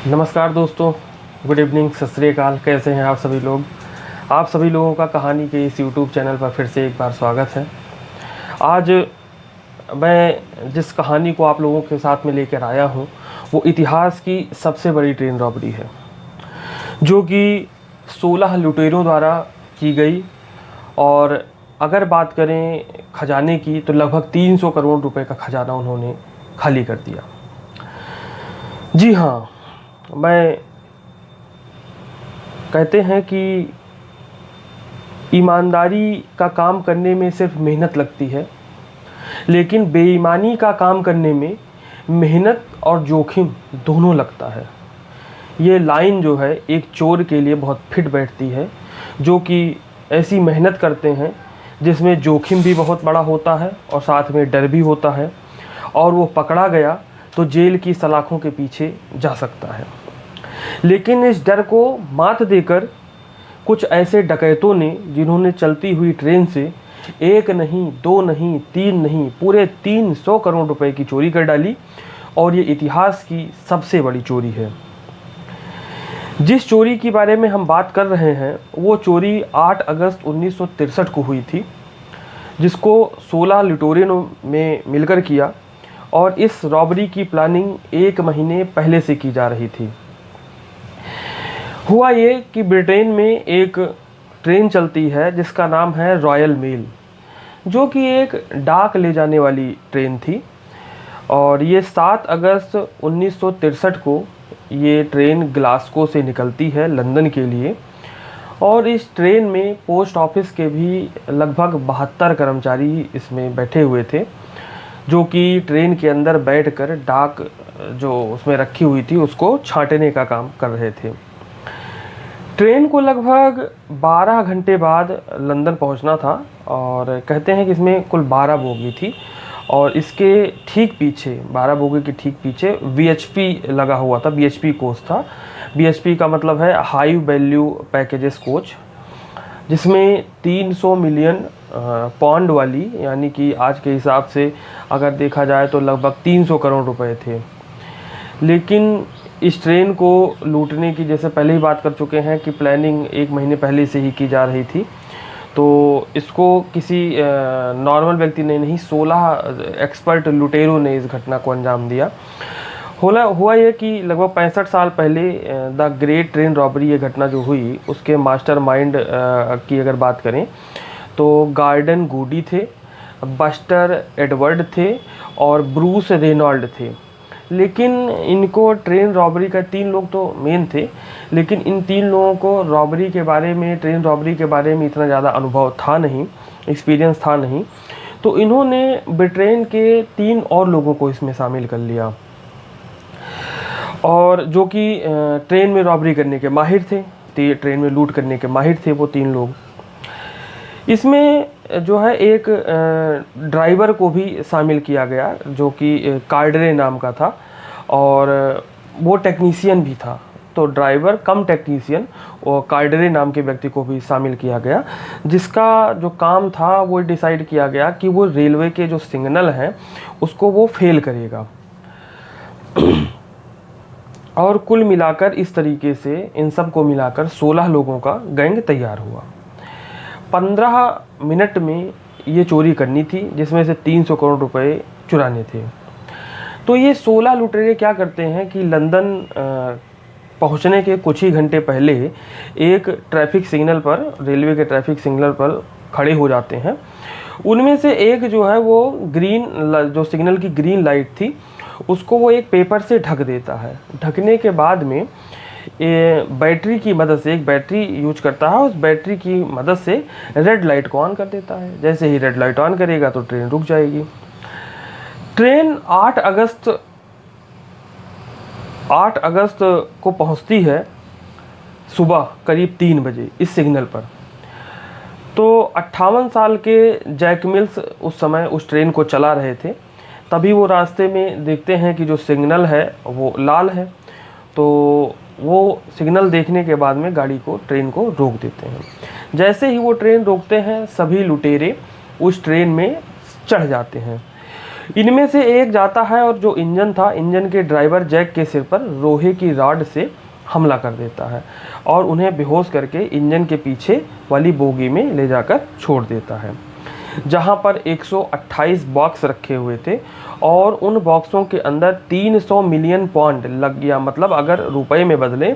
नमस्कार दोस्तों, good evening, सत श्री अकाल। कैसे हैं आप सभी लोग? आप सभी लोगों का कहानी के इस यूट्यूब चैनल पर फिर से एक बार स्वागत है। आज मैं जिस कहानी को आप लोगों के साथ में लेकर आया हूं वो इतिहास की सबसे बड़ी ट्रेन रॉबरी है, जो कि 16 लुटेरों द्वारा की गई। और अगर बात करें खजाने की तो लगभग 300 करोड़ रुपए का खजाना उन्होंने खाली कर दिया। जी हाँ, मैं कहते हैं कि ईमानदारी का काम करने में सिर्फ मेहनत लगती है, लेकिन बेईमानी का काम करने में मेहनत और जोखिम दोनों लगता है। ये लाइन जो है एक चोर के लिए बहुत फिट बैठती है, जो कि ऐसी मेहनत करते हैं जिसमें जोखिम भी बहुत बड़ा होता है और साथ में डर भी होता है, और वो पकड़ा गया तो जेल की सलाखों के पीछे जा सकता है। लेकिन इस डर को मात देकर कुछ ऐसे डकैतों ने, जिन्होंने चलती हुई ट्रेन से एक नहीं, दो नहीं, तीन नहीं, पूरे 300 करोड़ रुपए की चोरी कर डाली, और ये इतिहास की सबसे बड़ी चोरी है। जिस चोरी के बारे में हम बात कर रहे हैं वो चोरी 8 अगस्त 1963 को हुई थी, जिसको 16 लुटेरों में मिलकर किया, और इस रॉबरी की प्लानिंग 1 महीने पहले से की जा रही थी। हुआ ये कि ब्रिटेन में एक ट्रेन चलती है जिसका नाम है रॉयल मेल, जो कि एक डाक ले जाने वाली ट्रेन थी। और ये 7 अगस्त 1963 को ये ट्रेन ग्लासगो से निकलती है लंदन के लिए। और इस ट्रेन में पोस्ट ऑफिस के भी लगभग 72 कर्मचारी इसमें बैठे हुए थे, जो कि ट्रेन के अंदर बैठकर डाक जो उसमें रखी हुई थी उसको छांटने का काम कर रहे थे। ट्रेन को लगभग 12 घंटे बाद लंदन पहुंचना था, और कहते हैं कि इसमें कुल 12 बोगी थी, और इसके ठीक पीछे 12 बोगी के ठीक पीछे VHP लगा हुआ था। VHP कोच था। VHP का मतलब है हाई वैल्यू पैकेजेस कोच, जिसमें 300 मिलियन पाउंड वाली, यानी कि आज के हिसाब से अगर देखा जाए तो लगभग 300 करोड़ रुपए थे। लेकिन इस ट्रेन को लूटने की, जैसे पहले ही बात कर चुके हैं कि प्लानिंग 1 महीने पहले से ही की जा रही थी, तो इसको किसी नॉर्मल व्यक्ति ने नहीं, 16 एक्सपर्ट लुटेरों ने इस घटना को अंजाम दिया। हुआ ये कि लगभग 65 साल पहले द ग्रेट ट्रेन रॉबरी ये घटना जो हुई, उसके मास्टरमाइंड की अगर बात करें तो गार्डन गूडी थे, बस्टर एडवर्ड थे और ब्रूस रेनॉल्ड थे। लेकिन इनको ट्रेन रॉबरी का 3 लोग तो मेन थे, लेकिन इन 3 लोगों को रॉबरी के बारे में, ट्रेन रॉबरी के बारे में इतना ज़्यादा अनुभव था नहीं, एक्सपीरियंस था नहीं। तो इन्होंने ब्रिटेन के 3 और लोगों को इसमें शामिल कर लिया, और जो कि ट्रेन में रॉबरी करने के माहिर थे, ट्रेन में लूट करने के माहिर थे वो 3 लोग। इसमें जो है एक ड्राइवर को भी शामिल किया गया, जो कि कार्डरे नाम का था, और वो टेक्नीशियन भी था। तो ड्राइवर कम टेक्नीशियन और कार्डरे नाम के व्यक्ति को भी शामिल किया गया, जिसका जो काम था वो डिसाइड किया गया कि वो रेलवे के जो सिग्नल हैं उसको वो फेल करेगा। और कुल मिलाकर इस तरीके से इन सब को मिलाकर 16 लोगों का गैंग तैयार हुआ। 15 मिनट में ये चोरी करनी थी, जिसमें से 300 करोड़ रुपए चुराने थे। तो ये 16 लुटेरे क्या करते हैं कि लंदन पहुंचने के कुछ ही घंटे पहले एक ट्रैफिक सिग्नल पर, रेलवे के ट्रैफिक सिग्नल पर खड़े हो जाते हैं। उनमें से एक जो है वो ग्रीन, जो सिग्नल की ग्रीन लाइट थी उसको वो एक पेपर से ढक देता है। ढकने के बाद में बैटरी की मदद से, एक बैटरी यूज करता है, उस बैटरी की मदद से रेड लाइट को ऑन कर देता है। जैसे ही रेड लाइट ऑन करेगा तो ट्रेन रुक जाएगी। ट्रेन 8 अगस्त को पहुंचती है सुबह करीब 3 बजे इस सिग्नल पर। तो 58 साल के जैक मिल्स उस समय उस ट्रेन को चला रहे थे। तभी वो रास्ते में देखते हैं कि जो सिग्नल है वो लाल है, तो वो सिग्नल देखने के बाद में गाड़ी को, ट्रेन को रोक देते हैं। जैसे ही वो ट्रेन रोकते हैं सभी लुटेरे उस ट्रेन में चढ़ जाते हैं। इनमें से एक जाता है और जो इंजन था, इंजन के ड्राइवर जैक के सिर पर लोहे की रॉड से हमला कर देता है और उन्हें बेहोश करके इंजन के पीछे वाली बोगी में ले जाकर छोड़ देता है, जहां पर 128 बॉक्स रखे हुए थे और उन बॉक्सों के अंदर 300 मिलियन पाउंड लग गया। मतलब अगर रुपए में बदले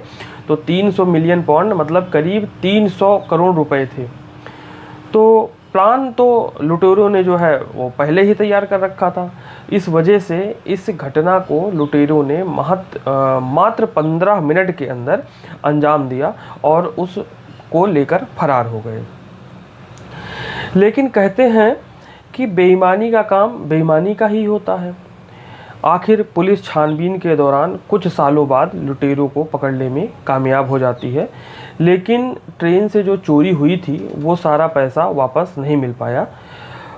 तो 300 मिलियन पाउंड मतलब करीब 300 करोड़ रुपए थे। तो प्लान तो लुटेरों ने जो है वो पहले ही तैयार कर रखा था। इस वजह से इस घटना को लुटेरों ने मात्र 15 मिनट के अंदर अंजाम दिया और उसको लेकर फरार हो गए। लेकिन कहते हैं कि बेईमानी का काम बेईमानी का ही होता है। आखिर पुलिस छानबीन के दौरान कुछ सालों बाद लुटेरों को पकड़ने में कामयाब हो जाती है, लेकिन ट्रेन से जो चोरी हुई थी वो सारा पैसा वापस नहीं मिल पाया।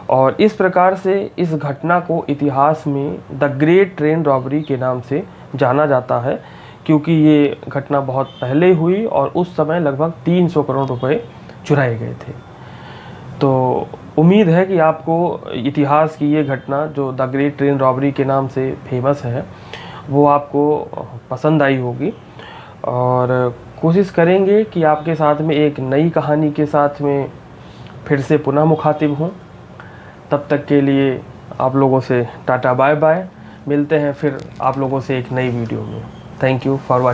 और इस प्रकार से इस घटना को इतिहास में द ग्रेट ट्रेन रॉबरी के नाम से जाना जाता है, क्योंकि ये घटना बहुत पहले हुई और उस समय लगभग 300 करोड़ रुपए चुराए गए थे। तो उम्मीद है कि आपको इतिहास की ये घटना जो द ग्रेट ट्रेन रॉबरी के नाम से फेमस है वो आपको पसंद आई होगी, और कोशिश करेंगे कि आपके साथ में एक नई कहानी के साथ में फिर से पुनः मुखातिब हूँ। तब तक के लिए आप लोगों से टाटा बाय बाय। मिलते हैं फिर आप लोगों से एक नई वीडियो में। Thank you for watching.